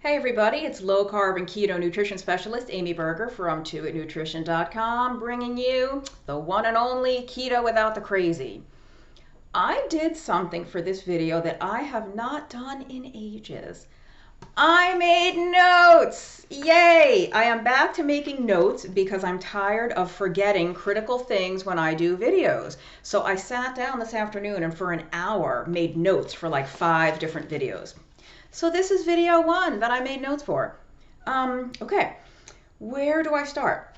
Hey everybody, it's low carb and keto nutrition specialist Amy Berger from 2itnutrition.com bringing you the one and only keto without the crazy. I did something for this video that I have not done in ages. I made notes! Yay! I am back to making notes because I'm tired of forgetting critical things when I do videos. So I sat down this afternoon and for an hour made notes for like 5 different videos. So this is video 1 that I made notes for. Okay, where do I start?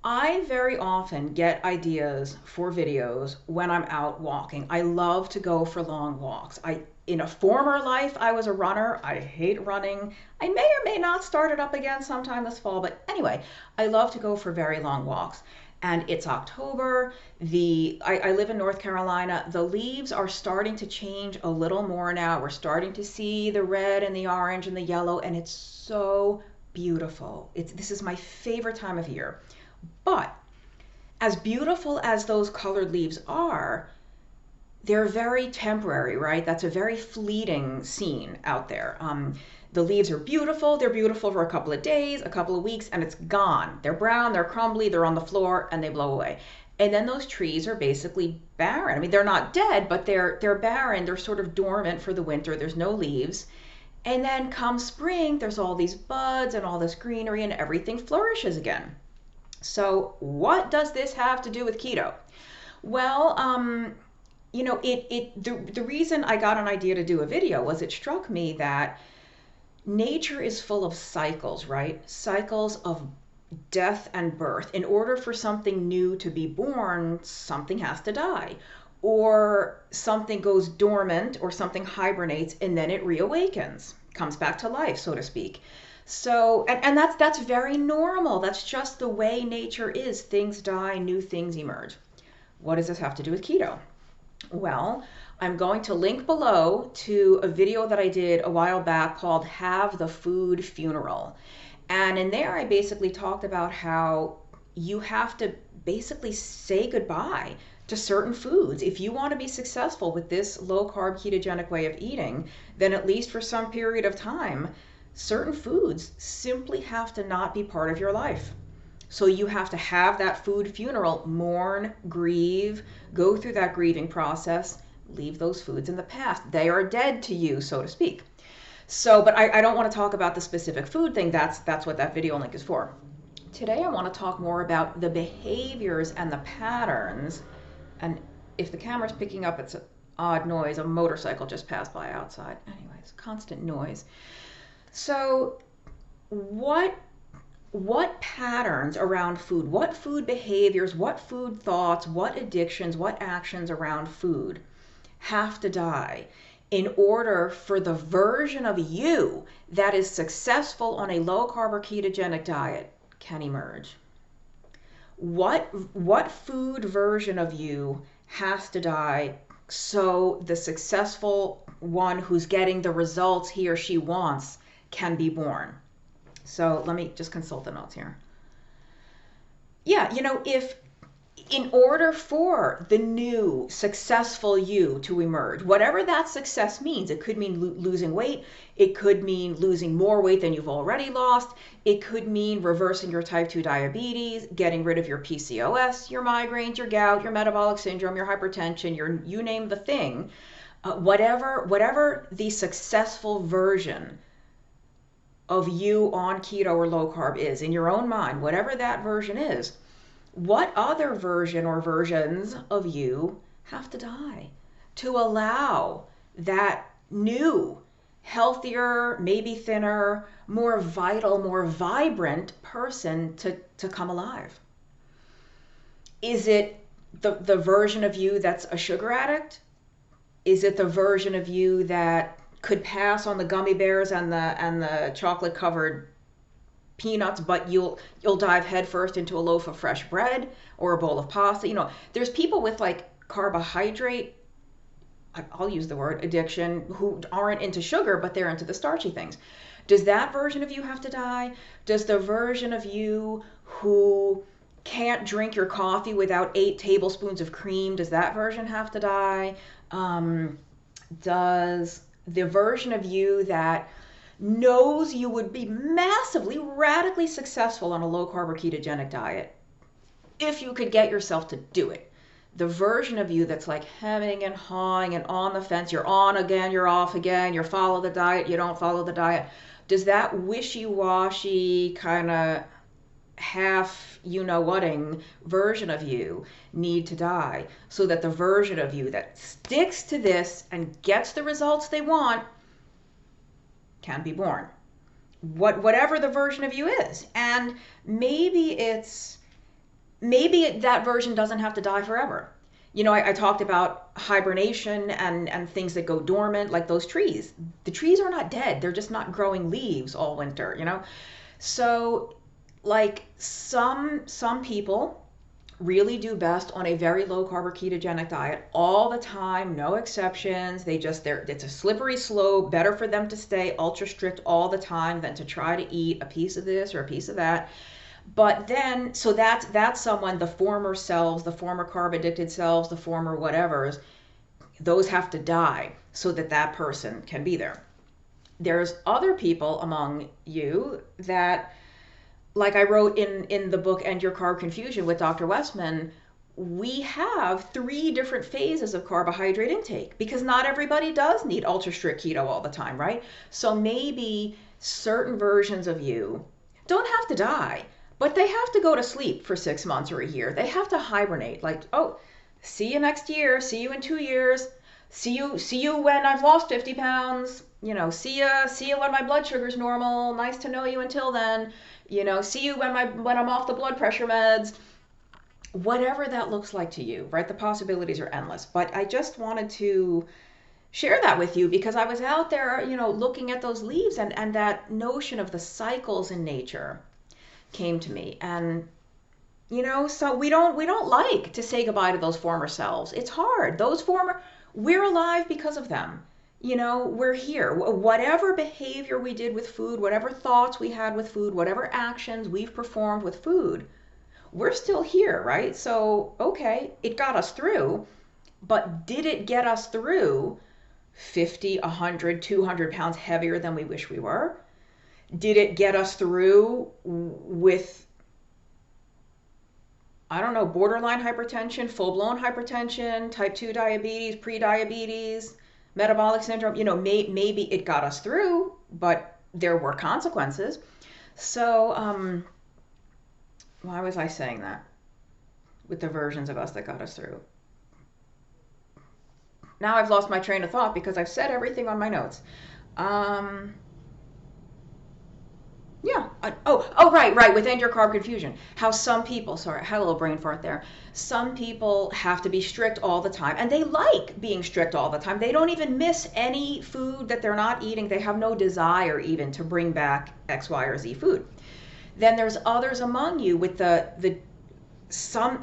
I very often get ideas for videos when I'm out walking. I love to go for long walks. In a former life, I was a runner. I hate running. I may or may not start it up again sometime this fall, but anyway, I love to go for very long walks. And it's October. I live in North Carolina. The leaves are starting to change a little more now. We're starting to see the red and the orange and the yellow, and it's so beautiful. This is my favorite time of year. But as beautiful as those colored leaves are, they're very temporary, right? That's a very fleeting scene out there. The leaves are beautiful. They're beautiful for a couple of days, a couple of weeks, and it's gone. They're brown, they're crumbly, they're on the floor, and they blow away. And then those trees are basically barren. I mean, they're not dead, but they're barren. They're sort of dormant for the winter. There's no leaves. And then come spring, there's all these buds and all this greenery, and everything flourishes again. So what does this have to do with keto? Well, the reason I got an idea to do a video was it struck me that nature is full of cycles, right? Cycles of death and birth. In order for something new to be born, something has to die. Or something goes dormant or something hibernates and then it reawakens, comes back to life, so to speak. So, and that's very normal. That's just the way nature is. Things die, new things emerge. What does this have to do with keto? Well, I'm going to link below to a video that I did a while back called Have the Food Funeral. And in there, I basically talked about how you have to basically say goodbye to certain foods. If you want to be successful with this low carb ketogenic way of eating, then at least for some period of time, certain foods simply have to not be part of your life. So you have to have that food funeral, mourn, grieve, go through that grieving process, leave those foods in the past. They are dead to you, so to speak. So, but I don't want to talk about the specific food thing. That's what that video link is for. Today I want to talk more about the behaviors and the patterns. And if the camera's picking up, it's an odd noise. A motorcycle just passed by outside. Anyways, constant noise. So what patterns around food, what food behaviors, what food thoughts, what addictions, what actions around food have to die in order for the version of you that is successful on a low carb or ketogenic diet can emerge? What food version of you has to die so the successful one who's getting the results he or she wants can be born? So let me just consult the notes here. Yeah, if in order for the new successful you to emerge, whatever that success means, it could mean losing weight, it could mean losing more weight than you've already lost, it could mean reversing your type 2 diabetes, getting rid of your PCOS, your migraines, your gout, your metabolic syndrome, your hypertension, you name the thing, whatever the successful version of you on keto or low carb is in your own mind, whatever that version is, what other version or versions of you have to die to allow that new, healthier, maybe thinner, more vital, more vibrant person to come alive? Is it the version of you that's a sugar addict? Is it the version of you that could pass on the gummy bears and the chocolate covered peanuts, but you'll dive headfirst into a loaf of fresh bread or a bowl of pasta? There's people with like carbohydrate, I'll use the word addiction, who aren't into sugar, but they're into the starchy things. Does that version of you have to die? Does the version of you who can't drink your coffee without 8 tablespoons of cream, does that version have to die? Does the version of you that knows you would be massively, radically successful on a low carb or ketogenic diet if you could get yourself to do it. The version of you that's like hemming and hawing and on the fence, you're on again, you're off again, you follow the diet, you don't follow the diet. Does that wishy-washy kind of half you-know-whating version of you need to die so that the version of you that sticks to this and gets the results they want can be born? Whatever the version of you is. And maybe that version doesn't have to die forever. You know, I talked about hibernation and things that go dormant, like those trees. The trees are not dead. They're just not growing leaves all winter, you know? So, like, some people really do best on a very low carb or ketogenic diet all the time, no exceptions. It's a slippery slope. Better for them to stay ultra strict all the time than to try to eat a piece of this or a piece of that. But then, so that's someone, the former selves, the former carb addicted selves, the former whatevers, those have to die so that that person can be there. There's other people among you that, like I wrote in the book End Your Carb Confusion with Dr. Westman, we have 3 different phases of carbohydrate intake because not everybody does need ultra strict keto all the time, right? So maybe certain versions of you don't have to die, but they have to go to sleep for 6 months or a year. They have to hibernate. Like, oh, see you next year. See you in 2 years. See you when I've lost 50 pounds. You know, see you when my blood sugar's normal. Nice to know you until then. You know, see you when I'm off the blood pressure meds. Whatever that looks like to you, right? The possibilities are endless. But I just wanted to share that with you because I was out there, you know, looking at those leaves and that notion of the cycles in nature came to me. And you know, so we don't like to say goodbye to those former selves. It's hard. We're alive because of them. You know, we're here. Whatever behavior we did with food, whatever thoughts we had with food, whatever actions we've performed with food, we're still here, right? So, okay, it got us through, but did it get us through 50, 100, 200 pounds heavier than we wish we were? Did it get us through with, I don't know, borderline hypertension, full-blown hypertension, type 2 diabetes, pre-diabetes, metabolic syndrome? You know, maybe it got us through, but there were consequences. So, why was I saying that? With the versions of us that got us through. Now I've lost my train of thought because I've said everything on my notes. Yeah. Right. With End Your Carb Confusion. How some people, sorry, I had a little brain fart there. Some people have to be strict all the time, and they like being strict all the time. They don't even miss any food that they're not eating. They have no desire even to bring back X, Y, or Z food. Then there's others among you with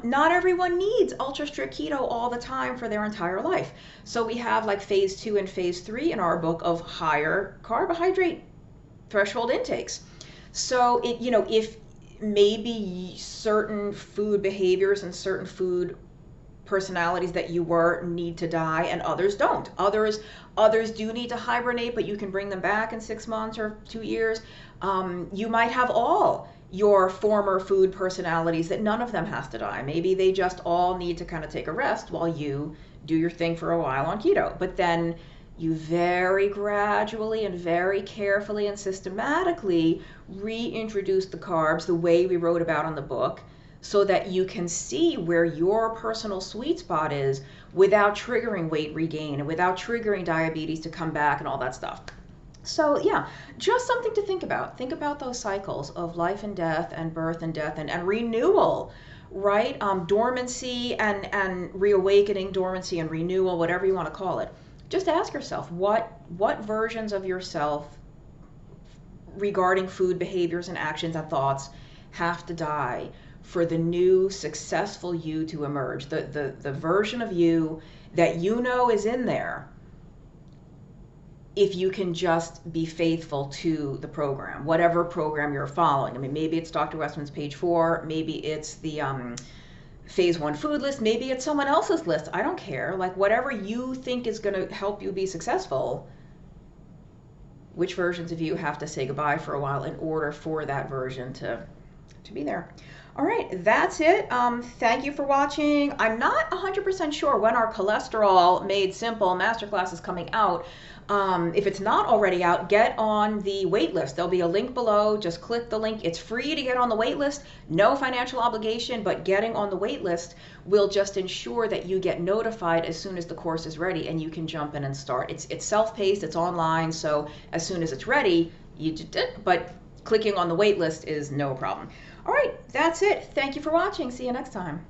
not everyone needs ultra strict keto all the time for their entire life. So we have like phase 2 and phase 3 in our book of higher carbohydrate threshold intakes. So if maybe certain food behaviors and certain food personalities that you were need to die and others don't. Others do need to hibernate, but you can bring them back in 6 months or 2 years. You might have all your former food personalities that none of them has to die. Maybe they just all need to kind of take a rest while you do your thing for a while on keto. But then you very gradually and very carefully and systematically reintroduce the carbs the way we wrote about in the book so that you can see where your personal sweet spot is without triggering weight regain and without triggering diabetes to come back and all that stuff. So yeah, just something to think about. Think about those cycles of life and death and birth and death and renewal, right? Dormancy and reawakening, dormancy and renewal, whatever you want to call it. Just ask yourself, what versions of yourself regarding food behaviors and actions and thoughts have to die for the new successful you to emerge, the version of you that you know is in there, if you can just be faithful to the program, whatever program you're following. I mean, maybe it's Dr. Westman's page 4, maybe it's the phase 1 food list, maybe it's someone else's list. I don't care. Like, whatever you think is going to help you be successful, which versions of you have to say goodbye for a while in order for that version to be there. All right, that's it. Thank you for watching. I'm not 100% sure when our Cholesterol Made Simple Masterclass is coming out. If it's not already out, get on the wait list. There'll be a link below. Just click the link. It's free to get on the wait list. No financial obligation, but getting on the wait list will just ensure that you get notified as soon as the course is ready and you can jump in and start. It's self-paced, it's online, so as soon as it's ready, you did it, but clicking on the wait list is no problem. All right, that's it. Thank you for watching. See you next time.